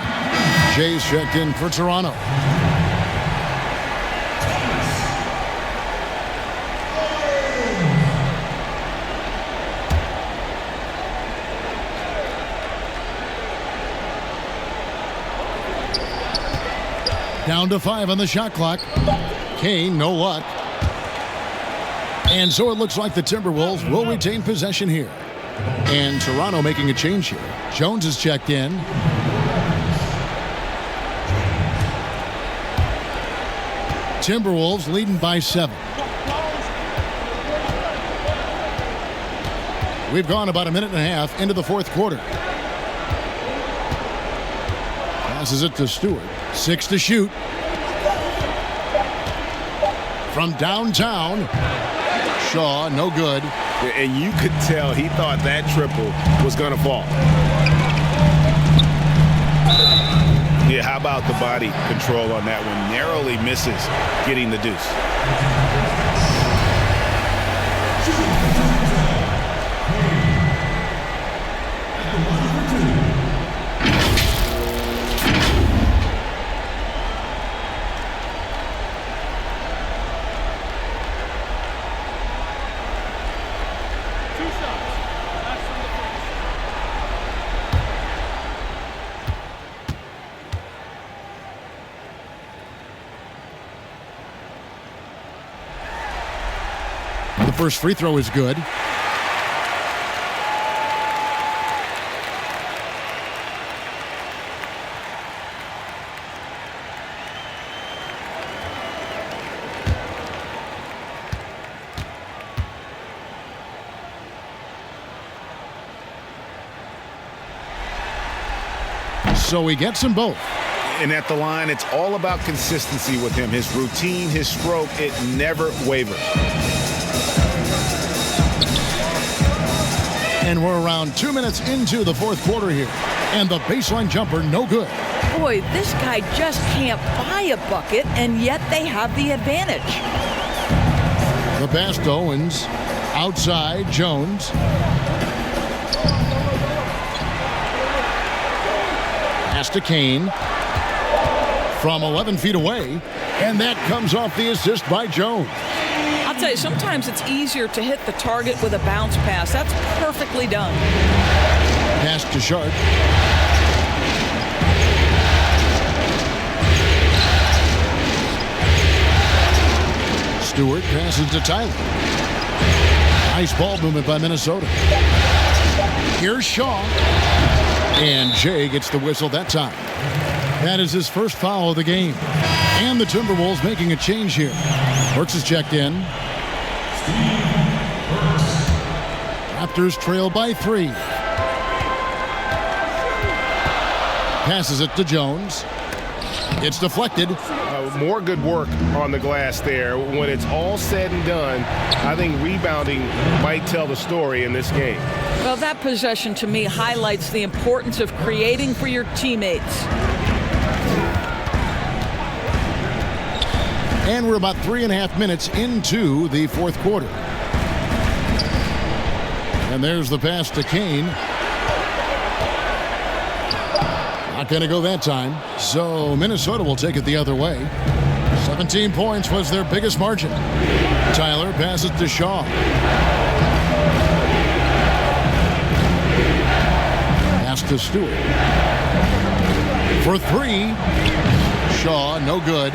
Jay's checked in for Toronto. Down to 5 on the shot clock. Kane, no luck. And so it looks like the Timberwolves will retain possession here. And Toronto making a change here. Jones is checked in. Timberwolves leading by 7. We've gone about a minute and a half into the fourth quarter. Passes it to Stewart. 6 to shoot. From downtown. Shaw, no good. And you could tell he thought that triple was going to fall. Yeah, how about about the body control on that one? Narrowly misses getting the deuce. The first free throw is good. So he gets them both. And at the line, it's all about consistency with him. His routine, his stroke, it never wavers. And we're around 2 minutes into the fourth quarter here. And the baseline jumper, no good. Boy, this guy just can't buy a bucket, and yet they have the advantage. The pass to Owens. Outside, Jones. Pass to Kane. From 11 feet away. And that comes off the assist by Jones. I'll tell you, sometimes it's easier to hit the target with a bounce pass. That's perfectly done. Pass to Sharp. Stewart passes to Tyler. Nice ball movement by Minnesota. Here's Shaw. And Jay gets the whistle that time. That is his first foul of the game. And the Timberwolves making a change here. Burks is checked in. Raptors trail by 3. Passes it to Jones. It's deflected. More good work on the glass there. When it's all said and done, I think rebounding might tell the story in this game. Well, that possession to me highlights the importance of creating for your teammates. And we're about 3.5 minutes into the fourth quarter. And there's the pass to Kane. Not going to go that time. So Minnesota will take it the other way. 17 points was their biggest margin. Tyler passes to Shaw. Pass to Stewart. For 3. Shaw, no good.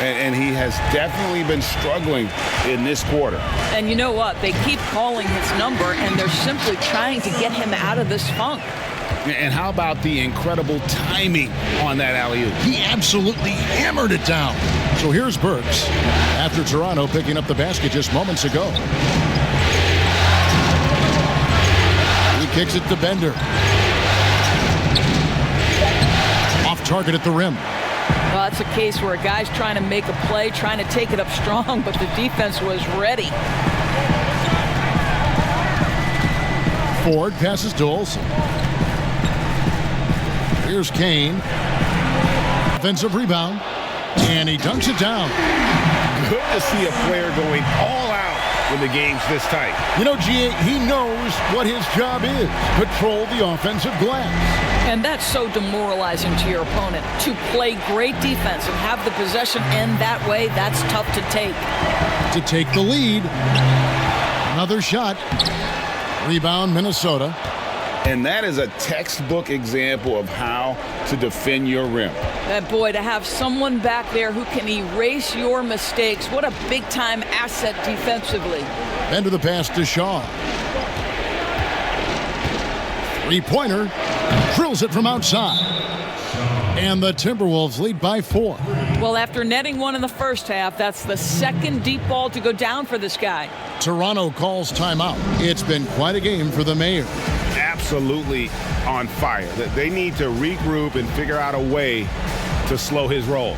And he has definitely been struggling in this quarter. And you know what? They keep calling his number, and they're simply trying to get him out of this funk. And how about the incredible timing on that alley-oop? He absolutely hammered it down. So here's Burks after Toronto picking up the basket just moments ago. He kicks it to Bender. Off target at the rim. Well, that's a case where a guy's trying to make a play, trying to take it up strong, but the defense was ready. Ford passes to Olsen. Here's Kane. Offensive rebound. And he dunks it down. Good to see a player going all out when the game's this tight. You know, G.A., he knows what his job is. Control the offensive glass. And that's so demoralizing to your opponent. To play great defense and have the possession end that way, that's tough to take. To take the lead. Another shot. Rebound, Minnesota. And that is a textbook example of how to defend your rim. That boy, to have someone back there who can erase your mistakes, what a big-time asset defensively. Into the pass to Shaw. Three-pointer. Drills it from outside. And the Timberwolves lead by 4. Well, after netting one in the first half, that's the second deep ball to go down for this guy. Toronto calls timeout. It's been quite a game for the Mayor. Absolutely on fire. They need to regroup and figure out a way to slow his roll.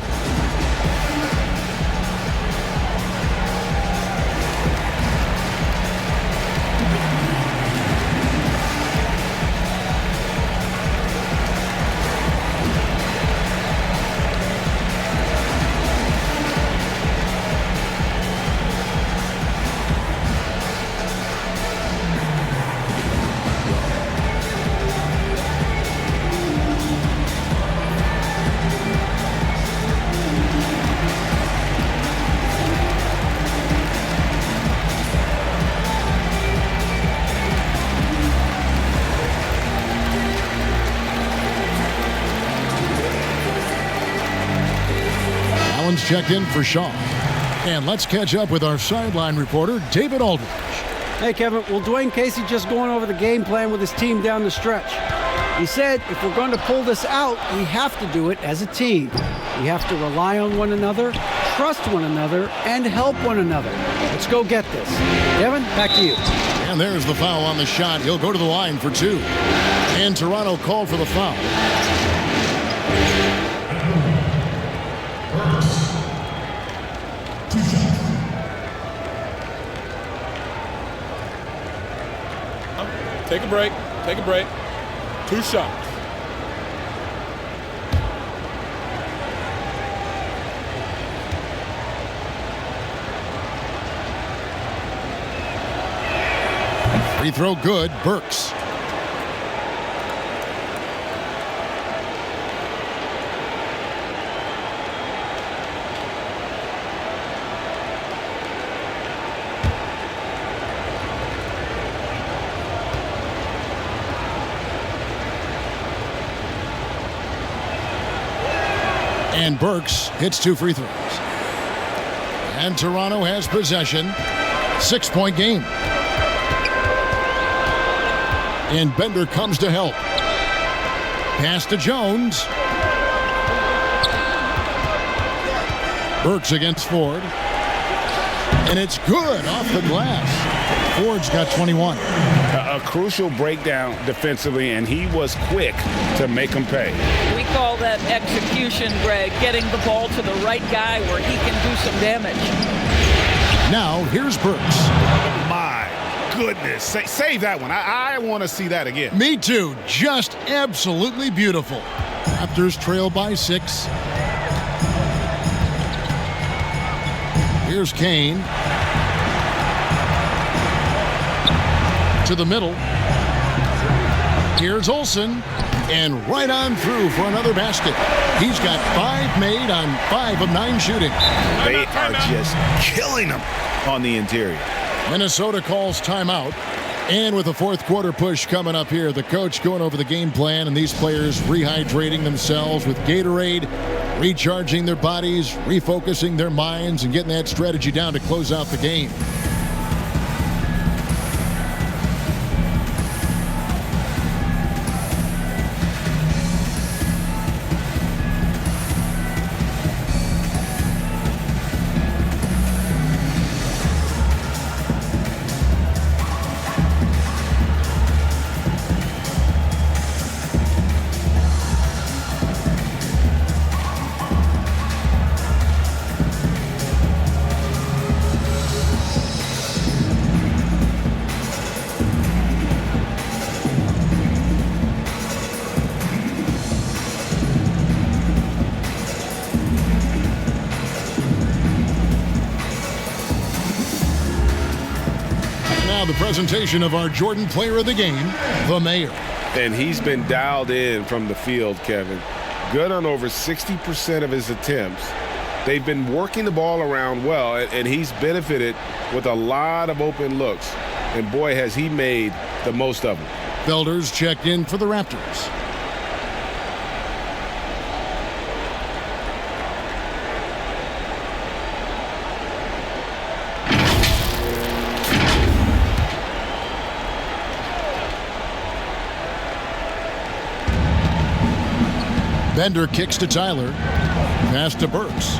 Jones checked in for Shaw. And let's catch up with our sideline reporter, David Aldridge. Hey, Kevin. Well, Dwayne Casey just going over the game plan with his team down the stretch. He said if we're going to pull this out, we have to do it as a team. We have to rely on one another, trust one another, and help one another. Let's go get this. Kevin, back to you. And there's the foul on the shot. He'll go to the line for 2. And Toronto called for the foul. Take a break. Take a break. 2 shots. Free throw good. Burks. And Burks hits 2 free throws. And Toronto has possession. 6-point game. And Bender comes to help. Pass to Jones. Burks against Ford. And it's good off the glass. Ford's got 21. A crucial breakdown defensively, and he was quick to make him pay. We call that execution, Greg, getting the ball to the right guy where he can do some damage. Now, here's Burks. My goodness. Save that one. I want to see that again. Me too. Just absolutely beautiful. Raptors trail by 6. Here's Kane. To the middle. Here's Olsen. And right on through for another basket. He's got 5 made on 5 of 9 shooting. They are just killing them on the interior. Minnesota calls timeout. And with the fourth quarter push coming up here, the coach going over the game plan and these players rehydrating themselves with Gatorade, recharging their bodies, refocusing their minds, and getting that strategy down to close out the game. The presentation of our Jordan Player of the Game, the Mayor. And he's been dialed in from the field, Kevin. Good on over 60% of his attempts. They've been working the ball around well, and he's benefited with a lot of open looks. And boy, has he made the most of them. Felder's checked in for the Raptors. Bender kicks to Tyler. Pass to Burks.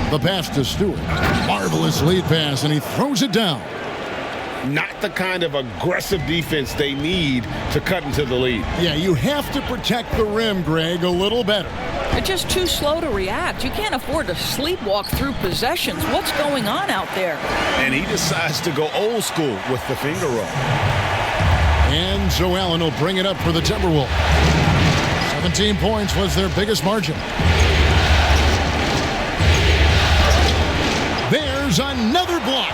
The pass to Stewart. Marvelous lead pass, and he throws it down. Not the kind of aggressive defense they need to cut into the lead. Yeah, you have to protect the rim, Greg, a little better. They're just too slow to react. You can't afford to sleepwalk through possessions. What's going on out there? And he decides to go old school with the finger roll. And Joe Allen will bring it up for the Timberwolves. 17 points was their biggest margin. There's another block.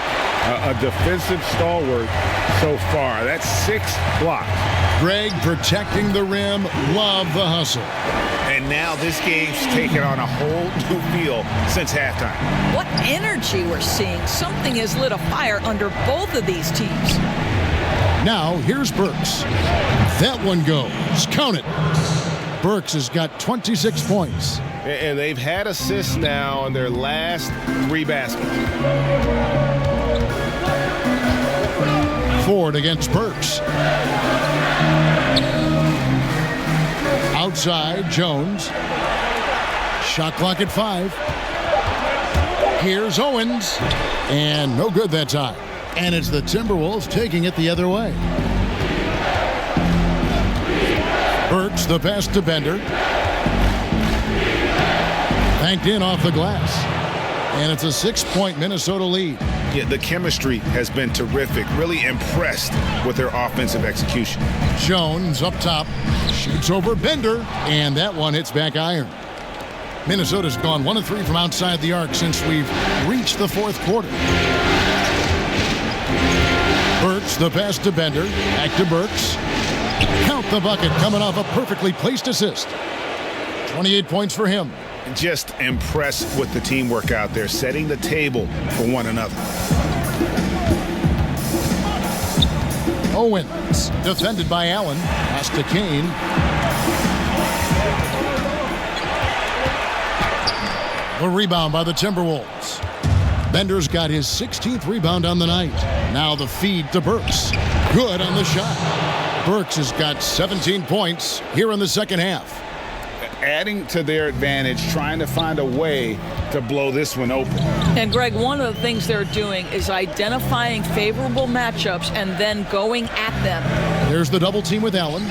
A defensive stalwart so far. That's 6 blocks. Greg protecting the rim. Love the hustle. And now this game's taken on a whole new feel since halftime. What energy we're seeing. Something has lit a fire under both of these teams. Now, here's Burks. That one goes. Count it. Burks has got 26 points. And they've had assists now on their last 3 baskets. Ford against Burks. Outside, Jones. Shot clock at 5. Here's Owens. And no good that time. And it's the Timberwolves taking it the other way. Burks, the pass to Bender. Banked in off the glass. And it's a 6-point Minnesota lead. Yeah, the chemistry has been terrific. Really impressed with their offensive execution. Jones up top. Shoots over Bender. And that one hits back iron. Minnesota's gone 1 of 3 from outside the arc since we've reached the 4th quarter. Burks, the pass to Bender. Back to Burks. Count the bucket coming off a perfectly placed assist. 28 points for him. Just impressed with the teamwork out there, setting the table for one another. Owens, defended by Allen. Pass to Kane. The rebound by the Timberwolves. Bender's got his 16th rebound on the night. Now the feed to Burks. Good on the shot. Burks has got 17 points here in the second half. Adding to their advantage, trying to find a way to blow this one open. And Greg, one of the things they're doing is identifying favorable matchups and then going at them. There's the double team with Allen.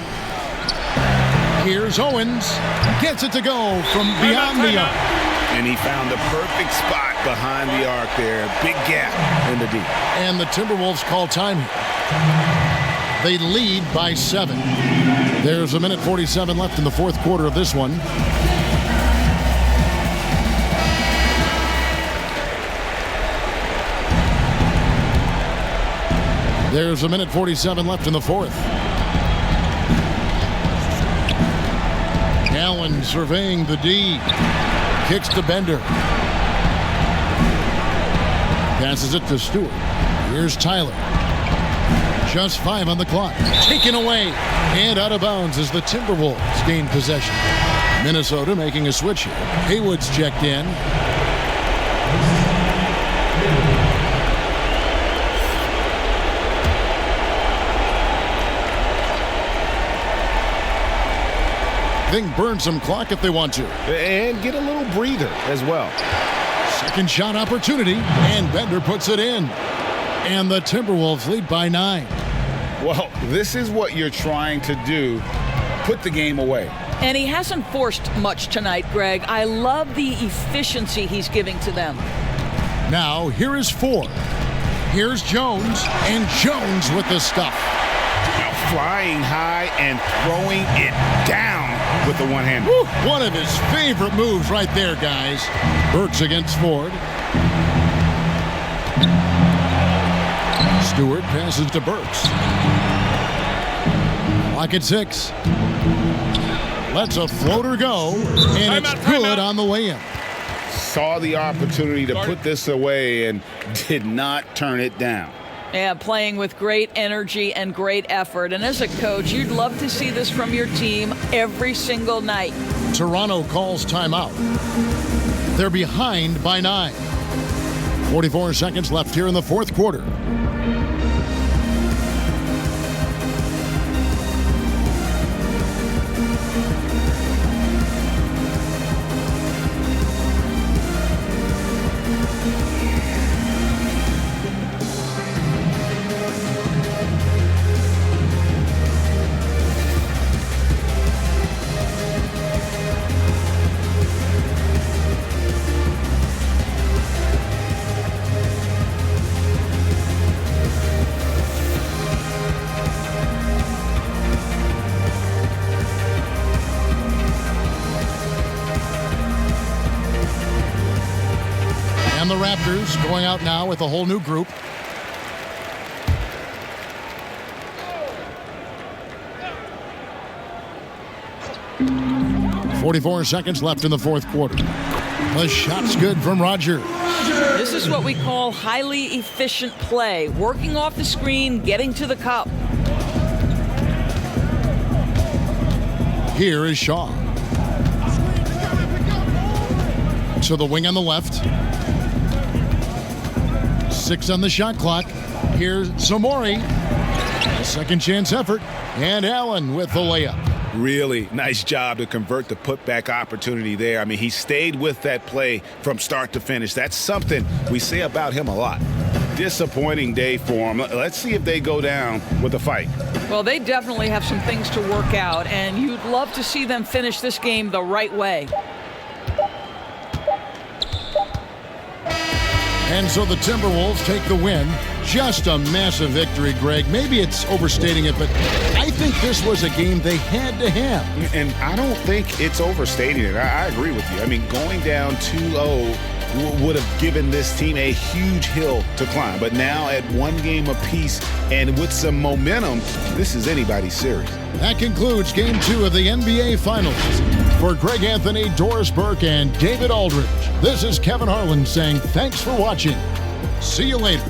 Here's Owens. Gets it to go from beyond the arc. And he found the perfect spot behind the arc there. Big gap in the D. And the Timberwolves call time here. They lead by 7. There's a minute 47 left in the 4th quarter of this one. There's a minute 47 left in the 4th. Allen surveying the D. Kicks to Bender. Passes it to Stewart. Here's Tyler. Just 5 on the clock. Taken away. And out of bounds as the Timberwolves gain possession. Minnesota making a switch here. Haywood's checked in. They can burn some clock if they want to. And get a little breather as well. Second shot opportunity. And Bender puts it in. And the Timberwolves lead by 9. Well, this is what you're trying to do. Put the game away. And he hasn't forced much tonight, Greg. I love the efficiency he's giving to them. Now, here is Ford. Here's Jones. And Jones with the stuff. Now flying high and throwing it down with the one hand. One of his favorite moves right there, guys. Burks against Ford. Stewart passes to Burks. Clock at 6. Lets a floater go, and it's good on the way in. Saw the opportunity to put this away and did not turn it down. Yeah, playing with great energy and great effort. And as a coach, you'd love to see this from your team every single night. Toronto calls timeout. They're behind by 9. 44 seconds left here in the 4th quarter. And the Raptors going out now with a whole new group. .44 seconds left in the 4th quarter. The shot's good from Roger. This is what we call highly efficient play. Working off the screen, getting to the cup. Here is Shaw. to the wing on the left. 6 on the shot clock. Here's Zamori. A second chance effort. And Allen with the layup. Really nice job to convert the putback opportunity there. I mean, he stayed with that play from start to finish. That's something we say about him a lot. Disappointing day for him. Let's see if they go down with a fight. Well, they definitely have some things to work out, and you'd love to see them finish this game the right way. And so the Timberwolves take the win. Just a massive victory, Greg. Maybe it's overstating it, but I think this was a game they had to have. And I don't think it's overstating it. I agree with you. I mean, going down 2-0 would have given this team a huge hill to climb. But now at 1 game apiece and with some momentum, this is anybody's series. That concludes Game 2 of the NBA Finals. For Greg Anthony, Doris Burke, and David Aldridge, this is Kevin Harlan saying thanks for watching. See you later.